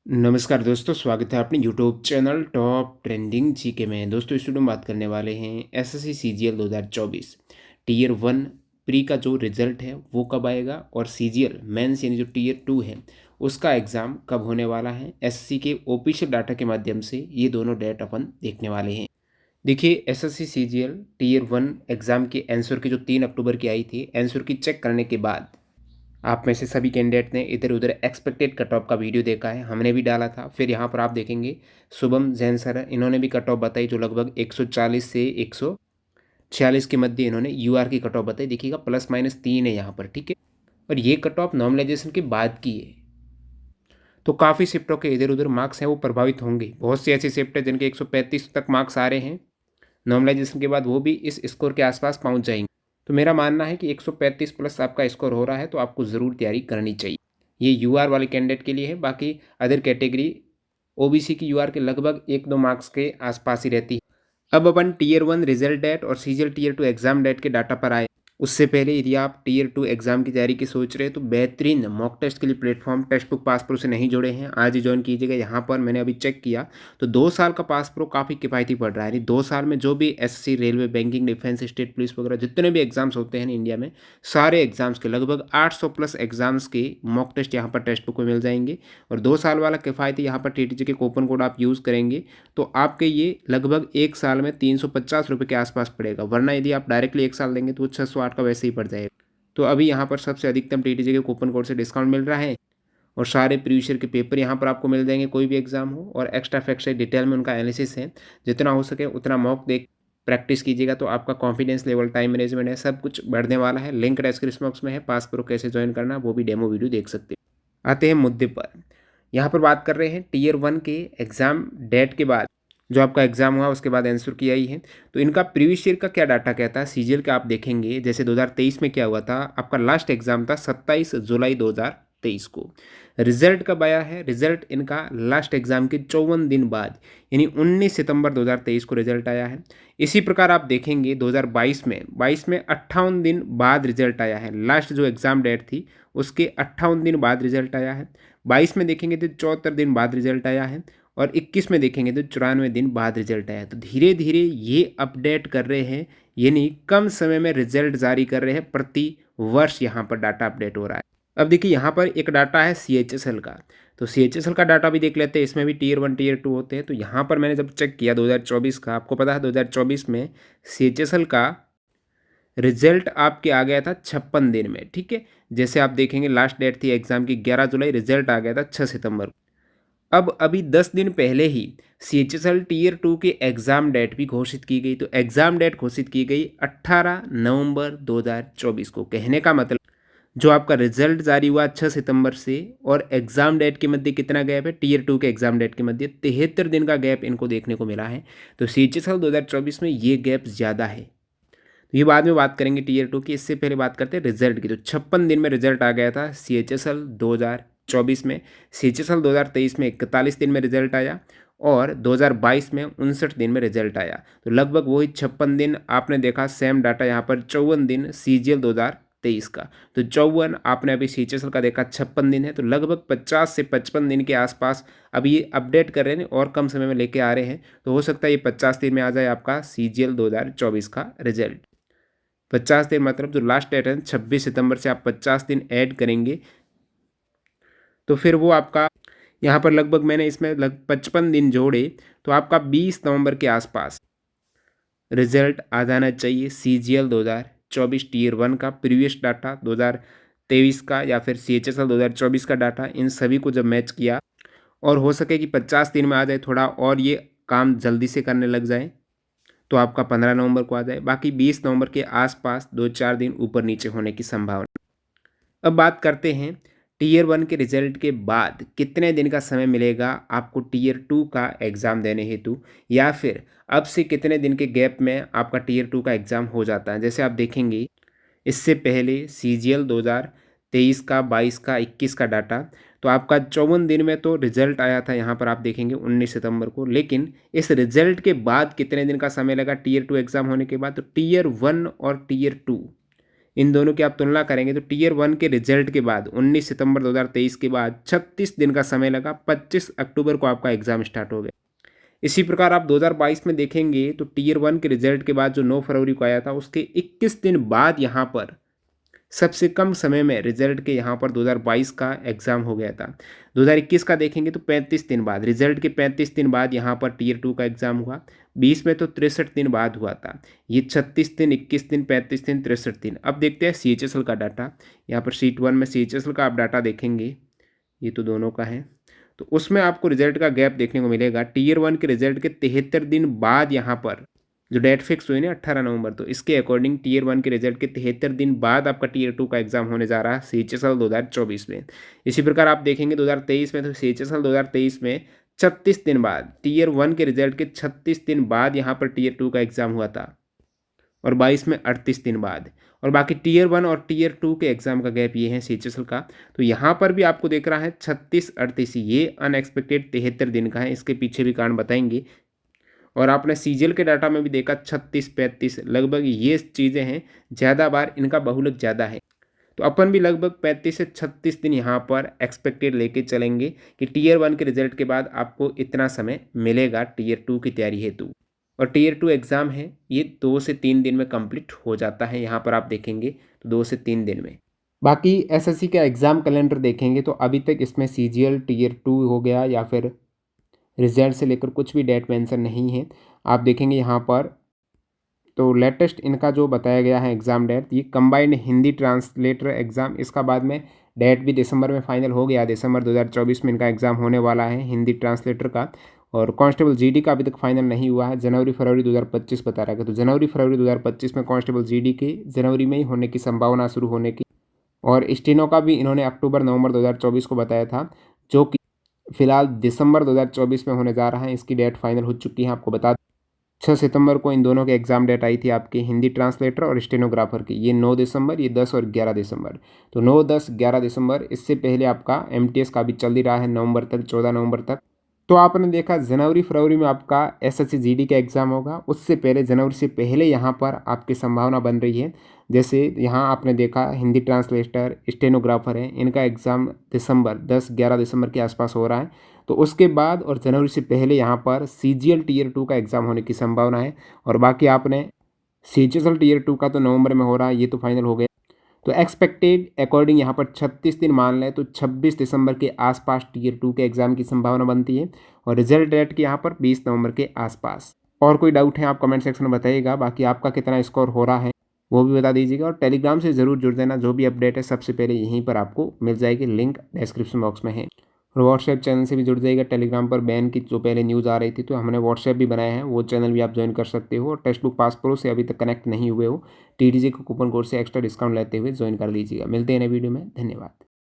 नमस्कार दोस्तों, स्वागत है अपने YouTube channel top trending GK में। दोस्तों इस वीडियो में बात करने वाले हैं एसएससी सीजीएल 2024 टीयर 1 प्री का जो रिजल्ट है वो कब आएगा और सीजीएल मेंस यानी जो टीयर 2 है उसका एग्ज़ाम कब होने वाला है। एसएससी के ऑफिशियल डाटा के माध्यम से ये दोनों डेट अपन देखने वाले हैं। देखिए, एसएससी सीजीएल टीयर 1 एग्ज़ाम के आंसर की जो 3 अक्टूबर की आई थी, आंसर की चेक करने के बाद आप में से सभी कैंडिडेट ने इधर उधर एक्सपेक्टेड कट ऑफ का वीडियो देखा है, हमने भी डाला था। फिर यहाँ पर आप देखेंगे शुभम जैन सर है, इन्होंने भी कट ऑफ बताई जो लगभग 140 से 146 के मध्य इन्होंने यूआर की कट ऑफ बताई। देखिएगा +- 3 है यहाँ पर, ठीक है। और ये कट ऑफ नॉर्मलाइजेशन के बाद की है, तो काफ़ी शिफ्टों के इधर उधर मार्क्स हैं वो प्रभावित होंगे। बहुत सी ऐसी शिफ्ट है जिनके 135 तक मार्क्स आ रहे हैं, नॉर्मलाइजेशन के बाद वो भी इस स्कोर के आसपास पहुंच जाएंगे। तो मेरा मानना है कि 135 प्लस आपका स्कोर हो रहा है तो आपको ज़रूर तैयारी करनी चाहिए। ये यूआर वाले कैंडिडेट के लिए है, बाकी अदर कैटेगरी ओबीसी की यूआर के लगभग 1-2 मार्क्स के आसपास ही रहती है। अब अपन टीयर 1 रिजल्ट डेट और सीजीएल टीयर 2 एग्जाम डेट के डाटा पर आए। उससे पहले यदि आप टीयर 2 एग्जाम की तैयारी की सोच रहे हैं तो बेहतरीन मॉक टेस्ट के लिए platform text book pass pro से नहीं जुड़े हैं, आज ही ज्वाइन कीजिएगा। यहाँ पर मैंने अभी चेक किया तो 2 साल का पास प्रो काफ़ी किफ़ायती पड़ रहा है। यानी 2 साल में जो भी SSC, railway, banking, defence, state police वगैरह जितने भी एग्जाम्स होते हैं इंडिया में, सारे एग्जाम्स के लगभग 800 प्लस एग्जाम्स के मॉक टेस्ट यहाँ पर टेक्स्ट बुक में मिल जाएंगे। और 2 साल वाला किफ़ायती यहाँ पर टीटीजे के कूपन कोड आप यूज़ करेंगे तो आपके ये लगभग 1 साल में 350 रुपये के आसपास पड़ेगा। वरना यदि आप डायरेक्टली 1 साल देंगे तो वो 608 का वैसे ही पड़ जाएगा। तो अभी यहाँ पर सबसे अधिकतम टीटीजे के कूपन कोड से डिस्काउंट मिल रहा है और सारे प्रीवियस ईयर के पेपर यहाँ पर आपको मिल जाएंगे, कोई भी एग्जाम हो। और एक्स्ट्रा फैक्ट से डिटेल में उनका एनालिसिस है, जितना हो सके उतना मॉक देख प्रैक्टिस कीजिएगा तो आपका कॉन्फिडेंस लेवल, टाइम मैनेजमेंट है, सब कुछ बढ़ने वाला है। लिंक डिस्क्रिप्शन बॉक्स में है, पास प्रो कैसे ज्वाइन करना वो भी डेमो वीडियो देख सकते हैं। आते हैं मुद्दे पर। यहाँ पर बात कर रहे हैं टीयर 1 के एग्ज़ाम डेट के बाद जो आपका एग्ज़ाम हुआ उसके बाद आंसर की आई है। तो इनका प्रीवियस ईयर का क्या डाटा कहता है, सीजीएल का आप देखेंगे जैसे 2023 में क्या हुआ था। आपका लास्ट एग्ज़ाम था 27 जुलाई 2023 को। रिजल्ट कब आया है, रिजल्ट इनका लास्ट एग्ज़ाम के 54 दिन बाद यानी 19 सितंबर 2023 को रिजल्ट आया है। इसी प्रकार आप देखेंगे 2022 में 58 दिन बाद रिजल्ट आया है। लास्ट जो एग्ज़ाम डेट थी उसके 58 दिन बाद रिजल्ट आया है। 22 में देखेंगे तो 74 दिन बाद रिजल्ट आया है और 21 में देखेंगे तो 94 दिन बाद रिजल्ट आया है। तो धीरे धीरे ये अपडेट कर रहे हैं, यानी कम समय में रिजल्ट जारी कर रहे हैं। प्रति वर्ष यहाँ पर डाटा अपडेट हो रहा है। अब देखिए यहाँ पर एक डाटा है सीएचएसएल का, तो सीएचएसएल का डाटा भी देख लेते हैं। इसमें भी टीयर 1 टीयर 2 होते हैं। तो यहाँ पर मैंने जब चेक किया 2024 का, आपको पता है 2024 में सीएचएसएल का रिजल्ट आपके आ गया था 56 दिन में, ठीक है। जैसे आप देखेंगे लास्ट डेट थी एग्जाम की 11 जुलाई, रिजल्ट आ गया था 6 सितंबर को। अब अभी 10 दिन पहले ही सीएचएसएल टीयर 2 के एग्ज़ाम डेट भी घोषित की गई। तो एग्ज़ाम डेट घोषित की गई 18 नवंबर 2024 को। कहने का मतलब जो आपका रिजल्ट जारी हुआ 6 सितंबर से और एग्ज़ाम डेट के मध्य कितना गैप है, टीयर 2 के एग्ज़ाम डेट के मध्य 73 दिन का गैप इनको देखने को मिला है। तो सीएचएसएल 2024 में ये गैप ज़्यादा है। तो ये बाद में बात करेंगे टीयर 2 की, इससे पहले बात करते हैं रिजल्ट की। तो 56 दिन में रिजल्ट आ गया था सीएचएसएल 2024 में। सीएचएसएल 2023 में 41 दिन में रिजल्ट आया और 2022 में 59 दिन में रिजल्ट आया। तो लगभग वही 56 दिन आपने देखा। सेम डाटा यहाँ पर 54 दिन सीजीएल 2023 का। तो 54 आपने अभी सीएचएसएल का देखा 56 दिन है। तो लगभग 50 से 55 दिन के आसपास अभी ये अपडेट कर रहे हैं और कम समय में लेके आ रहे हैं। तो हो सकता है ये 50 दिन में आ जाए आपका सीजीएल 2024 का रिजल्ट। 50 दिन मतलब जो लास्ट डेट है 26 सितंबर से आप 50 दिन ऐड करेंगे तो फिर वो आपका यहाँ पर लगभग मैंने इसमें 55 दिन जोड़े तो आपका 20 नवंबर के आसपास रिजल्ट आ जाना चाहिए। सीजीएल 2024 टीयर 1 का प्रीवियस डाटा 2023 का या फिर सीएचएसएल 2024 का डाटा, इन सभी को जब मैच किया और हो सके कि 50 दिन में आ जाए थोड़ा और ये काम जल्दी से करने लग जाए तो आपका 15 नवंबर को आ जाए। बाकी 20 नवंबर के आसपास 2-4 दिन ऊपर नीचे होने की संभावना। अब बात करते हैं टीयर 1 के रिजल्ट के बाद कितने दिन का समय मिलेगा आपको टीयर 2 का एग्ज़ाम देने हेतु, या फिर अब से कितने दिन के गैप में आपका टीयर 2 का एग्ज़ाम हो जाता है। जैसे आप देखेंगे इससे पहले सीजीएल 2023 का, 22 का, 21 का डाटा तो आपका 54 दिन में तो रिजल्ट आया था। यहाँ पर आप देखेंगे 19 सितंबर को। लेकिन इस रिजल्ट के बाद कितने दिन का समय लगा टीयर 2 एग्ज़ाम होने के बाद, तो टीयर 1 और टीयर 2 इन दोनों की आप तुलना करेंगे तो टीयर 1 के रिजल्ट के बाद 19 सितंबर 2023 के बाद 36 दिन का समय लगा, 25 अक्टूबर को आपका एग्ज़ाम स्टार्ट हो गया। इसी प्रकार आप 2022 में देखेंगे तो टीयर 1 के रिजल्ट के बाद जो 9 फरवरी को आया था, उसके 21 दिन बाद यहाँ पर सबसे कम समय में रिजल्ट के यहाँ पर 2022 का एग्ज़ाम हो गया था। 2021 का देखेंगे तो 35 दिन बाद, रिजल्ट के 35 दिन बाद यहाँ पर टीयर 2 का एग्ज़ाम हुआ। 20 में तो 63 दिन बाद हुआ था। ये 36 दिन, 21 दिन, 35 दिन, 63 दिन। अब देखते हैं सीएचएसएल का डाटा। यहाँ पर शीट 1 में सीएचएसएल का आप डाटा देखेंगे, ये तो दोनों का है। तो उसमें आपको रिजल्ट का गैप देखने को मिलेगा। टीयर 1 के रिजल्ट के 73 दिन बाद यहाँ पर जो डेट फिक्स हुई ना 18 नवंबर, तो इसके अकॉर्डिंग टीयर 1 के रिजल्ट के 73 दिन बाद आपका टीयर 2 का एग्जाम होने जा रहा है सीएचएसएल 2024 में। इसी प्रकार आप देखेंगे 2023 में तो सीएचएसएल 2023 में 36 दिन बाद, टीयर 1 के रिजल्ट के 36 दिन बाद यहाँ पर टीयर 2 का एग्जाम हुआ था और 22 में 38 दिन बाद। और बाकी टीयर 1 और टीयर 2 के एग्ज़ाम का गैप ये है सीएचएसएल का। तो यहाँ पर भी आपको देख रहा है 36-38, ये अनएक्सपेक्टेड 73 दिन का है। इसके पीछे भी कारण बताएंगे। और आपने सीजीएल के डाटा में भी देखा 36-35, लगभग ये चीज़ें हैं, ज़्यादा बार इनका बहुलक ज़्यादा है। तो अपन भी लगभग 35 से 36 दिन यहाँ पर एक्सपेक्टेड लेके चलेंगे कि टीयर 1 के रिजल्ट के बाद आपको इतना समय मिलेगा टीयर 2 की तैयारी हेतु। और टीयर 2 एग्ज़ाम है, ये 2 से 3 दिन में कंप्लीट हो जाता है। यहाँ पर आप देखेंगे तो 2 से 3 दिन में। बाकी एसएससी का एग्ज़ाम कैलेंडर देखेंगे तो अभी तक इसमें सीजीएल टीयर 2 हो गया या फिर रिजल्ट से लेकर कुछ भी डेट मेंशन नहीं है। आप देखेंगे यहाँ पर तो लेटेस्ट इनका जो बताया गया है एग्ज़ाम डेट, ये कंबाइंड हिंदी ट्रांसलेटर एग्ज़ाम, इसका बाद में डेट भी दिसंबर में फाइनल हो गया। दिसंबर 2024 में इनका एग्ज़ाम होने वाला है हिंदी ट्रांसलेटर का। और कांस्टेबल जीडी का अभी तक फाइनल नहीं हुआ है, जनवरी फरवरी 2025 बता रहा है। तो जनवरी फरवरी 2025 में कांस्टेबल जीडी के जनवरी में ही होने की संभावना शुरू होने की। और स्टेनो का भी इन्होंने अक्टूबर नवंबर 2024 को बताया था, जो कि फिलहाल दिसंबर 2024 में होने जा रहा है। इसकी डेट फाइनल हो चुकी है। आपको बता 6 सितंबर को इन दोनों के एग्ज़ाम डेट आई थी आपकी हिंदी ट्रांसलेटर और स्टेनोग्राफर की। ये 9 दिसंबर, ये 10 और 11 दिसंबर। तो 9, 10, 11 दिसंबर। इससे पहले आपका एमटीएस का भी चल ही रहा है नवंबर तक, 14 नवंबर तक। तो आपने देखा जनवरी फरवरी में आपका एसएससी जीडी का एग्ज़ाम होगा। उससे पहले जनवरी से पहले यहाँ पर आपकी संभावना बन रही है। जैसे यहाँ आपने देखा हिंदी ट्रांसलेटर, स्टेनोग्राफर है, इनका एग्ज़ाम दिसंबर 10-11 दिसंबर के आसपास हो रहा है। तो उसके बाद और जनवरी से पहले यहाँ पर सीजीएल टीयर 2 का एग्ज़ाम होने की संभावना है। और बाकी आपने सीजीएल टीयर 2 का तो नवंबर में हो रहा है, ये तो फाइनल हो गया। तो एक्सपेक्टेड अकॉर्डिंग यहाँ पर 36 दिन मान लें तो 26 दिसंबर के आसपास टीयर 2 के एग्ज़ाम की संभावना बनती है। और रिजल्ट डेट की यहाँ पर 20 नवंबर के आसपास। और कोई डाउट है आप कमेंट सेक्शन में बताइएगा। बाकी आपका कितना स्कोर हो रहा है वो भी बता दीजिएगा। और टेलीग्राम से ज़रूर जुड़ देना, जो भी अपडेट है सबसे पहले यहीं पर आपको मिल जाएगी, लिंक डिस्क्रिप्शन बॉक्स में है। और व्हाट्सएप चैनल से भी जुड़ जाइएगा। टेलीग्राम पर बैन की जो पहले न्यूज़ आ रही थी तो हमने व्हाट्सएप भी बनाया है, वो चैनल भी आप ज्वाइन कर सकते हो। और टेक्स्ट बुक पास प्रो से अभी तक कनेक्ट नहीं हुए हो, टीटीजी के कूपन कोड से एक्स्ट्रा डिस्काउंट लेते हुए ज्वाइन कर लीजिएगा। मिलते हैं नए वीडियो में, धन्यवाद।